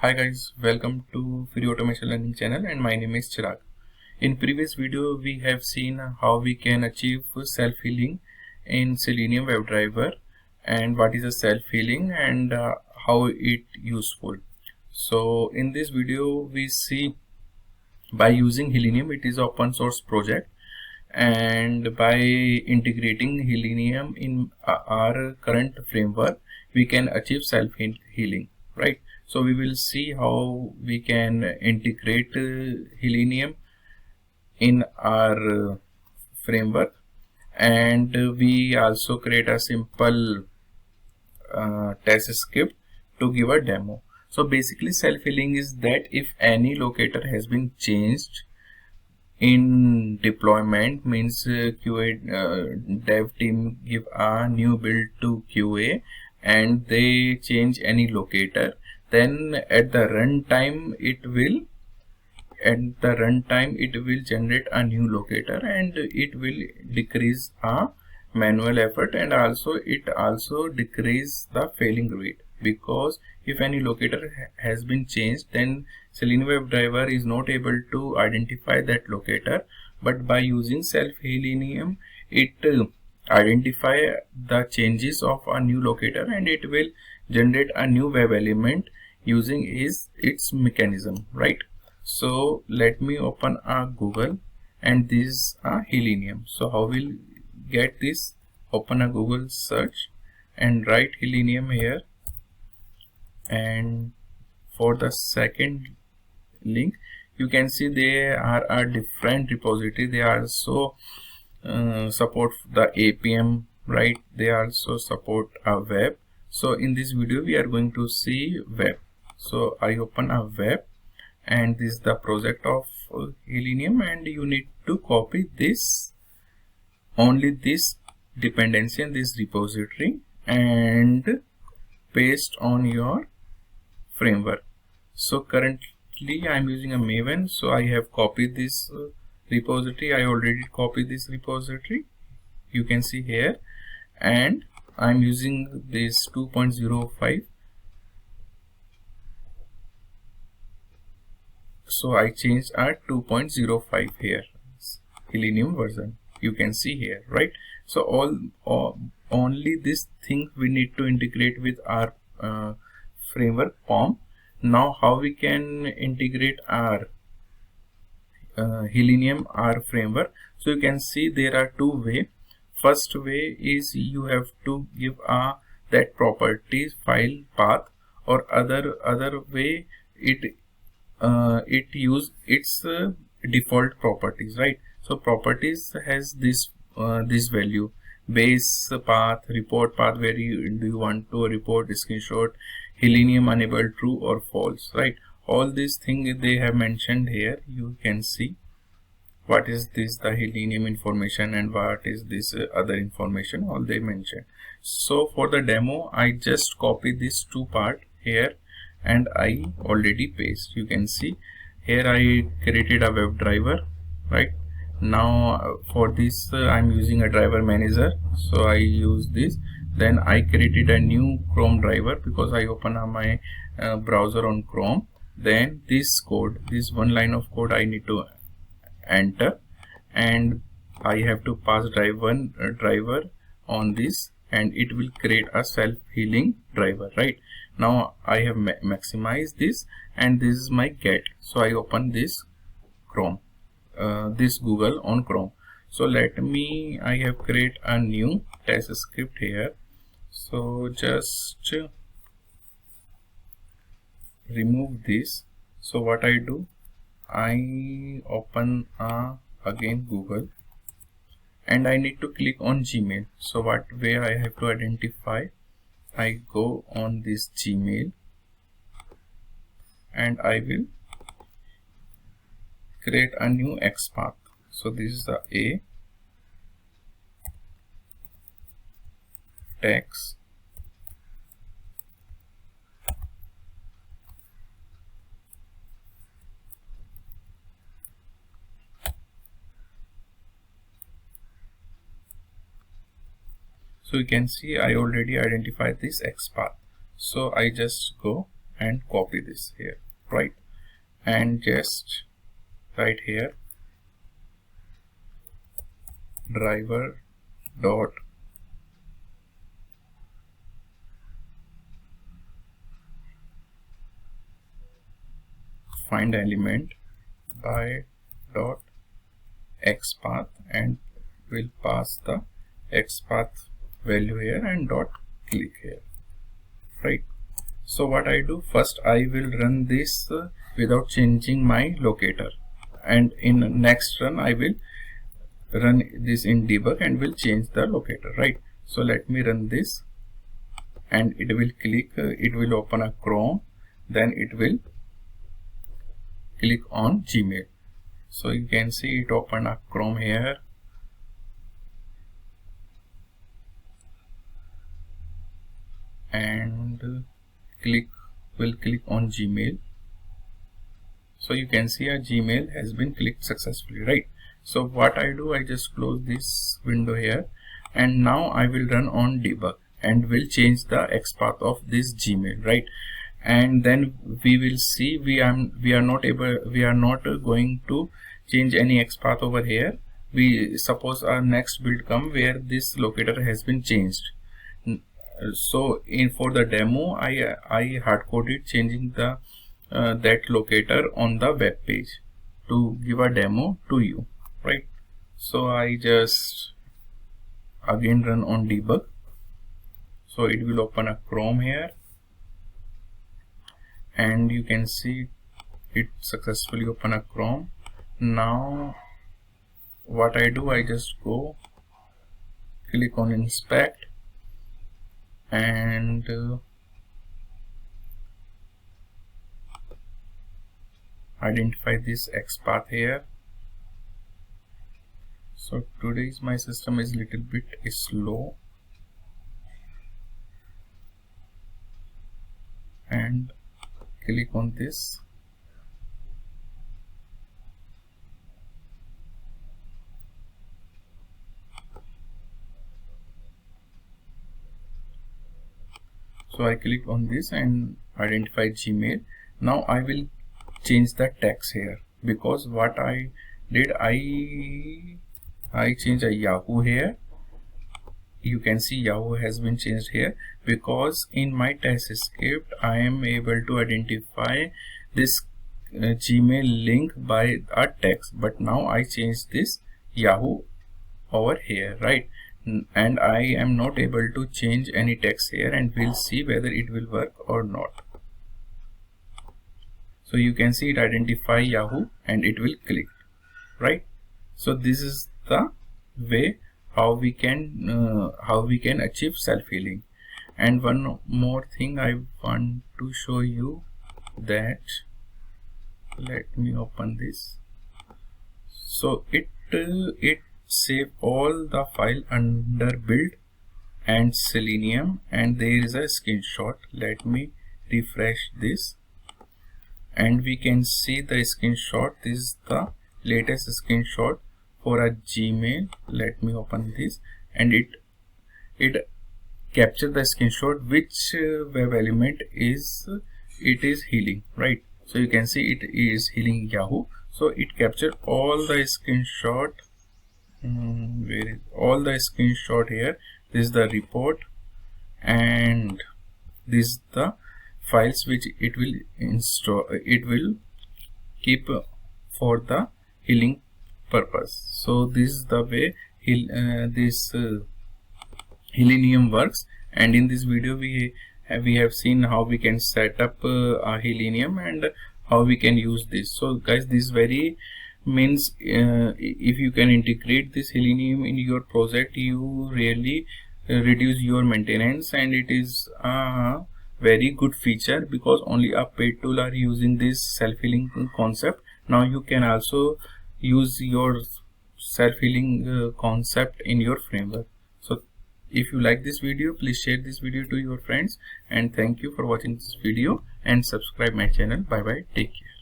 Hi guys, welcome to Free Automation Learning channel and my name is Chirag. In previous video we have seen how we can achieve self-healing in Selenium Webdriver and what is a self-healing and how it useful. So in this video we see by using Selenium, it is open source project, and by integrating Selenium in our current framework we can achieve self-healing, right? So we will see how we can integrate Selenium in our framework, and we also create a simple test script to give a demo. So basically self-healing is that if any locator has been changed in deployment, means QA dev team give a new build to QA and they change any locator, then at the runtime it will generate a new locator and it will decrease a manual effort, and also it also decrease the failing rate, because if any locator has been changed then Selenium WebDriver is not able to identify that locator, but by using Self-Healing it identify the changes of a new locator and it will generate a new web element using its mechanism, right? So let me open a Google, and this is a Selenium. So how will get this? Open a Google search and write Selenium here, and for the second link you can see there are a different repository. They also support the APM, right? They also support a web. So in this video we are going to see web. So I open a web, and this is the project of Selenium, and you need to copy this, only this dependency in this repository, and paste on your framework. So currently I am using a Maven, so I have copied this repository. I already copied this repository, you can see here, and I am using this 2.05. So I changed a 2.05 here, Selenium version, you can see here, right? So only this thing we need to integrate with our framework POM. Now how we can integrate our Selenium our framework? So you can see there are two ways. First way is you have to give that properties file path, or other way it use its default properties, right? So properties has this value: base path, report path, where do you want to report screenshot, Selenium enable true or false, right? All these things they have mentioned here. You can see what is this, the Selenium information, and what is this other information, all they mentioned. So for the demo I just copy this two part here and I already paste. You can see here I created a web driver, right? Now for this I'm using a driver manager, so I use this. Then I created a new Chrome driver because I open my browser on Chrome. Then this code, this one line of code I need to enter, and I have to pass driver on this, and it will create a self-healing driver, right? Now I have maximized this, and this is my get. So I open this Chrome, this Google on Chrome. So I have create a new test script here. So just remove this. So what I do, I open again Google, and I need to click on Gmail. So what way I have to identify, I go on this Gmail and I will create a new XPath. So this is the A text, so you can see I already identified this XPath. So I just go and copy this here, right? And just write here driver dot find element by dot XPath, and we'll pass the XPath value here and dot click here, right? So what I do, first I will run this without changing my locator, and in next run I will run this in debug and will change the locator, right? So let me run this, and it will click, it will open a Chrome, then it will click on Gmail. So you can see it open a Chrome here, and will click on Gmail. So you can see a Gmail has been clicked successfully, right? So what I do, I just close this window here, and now I will run on debug and will change the XPath of this Gmail, right? And then we will see we are not going to change any XPath over here. We suppose our next build come where this locator has been changed. So for the demo, I hard coded changing the that locator on the web page to give a demo to you, right? So I just again run on debug. So it will open a Chrome here, and you can see it successfully open a Chrome. Now what I do, I just go click on inspect and identify this XPath here. So today's my system is little bit slow, and click on this. So I click on this and identify Gmail. Now I will change the text here, because what I did, I changed a Yahoo here. You can see Yahoo has been changed here, because in my test script I am able to identify this Gmail link by a text, but now I changed this Yahoo over here, right? And I am not able to change any text here, and we'll see whether it will work or not. So you can see it identify Yahoo and it will click, right? So this is the way how we can achieve self-healing. And one more thing I want to show you, that let me open this. So it save all the file under build and Selenium, and there is a screenshot. Let me refresh this, and we can see the screenshot. This is the latest screenshot for a Gmail. Let me open this, and it capture the screenshot which web element is healing, right? So you can see it is healing Yahoo. So it captured all the screenshot. Where is all the screenshot here? This is the report, and this is the files which it will install, it will keep for the healing purpose. So this is the way this Selenium works. And in this video we have seen how we can set up a Selenium and how we can use this. So guys, this very means if you can integrate this Selenium in your project, you really reduce your maintenance, and it is a very good feature, because only a paid tool are using this self-healing concept. Now you can also use your self-healing concept in your framework. So if you like this video, please share this video to your friends, and thank you for watching this video, and subscribe my channel. Bye bye, take care.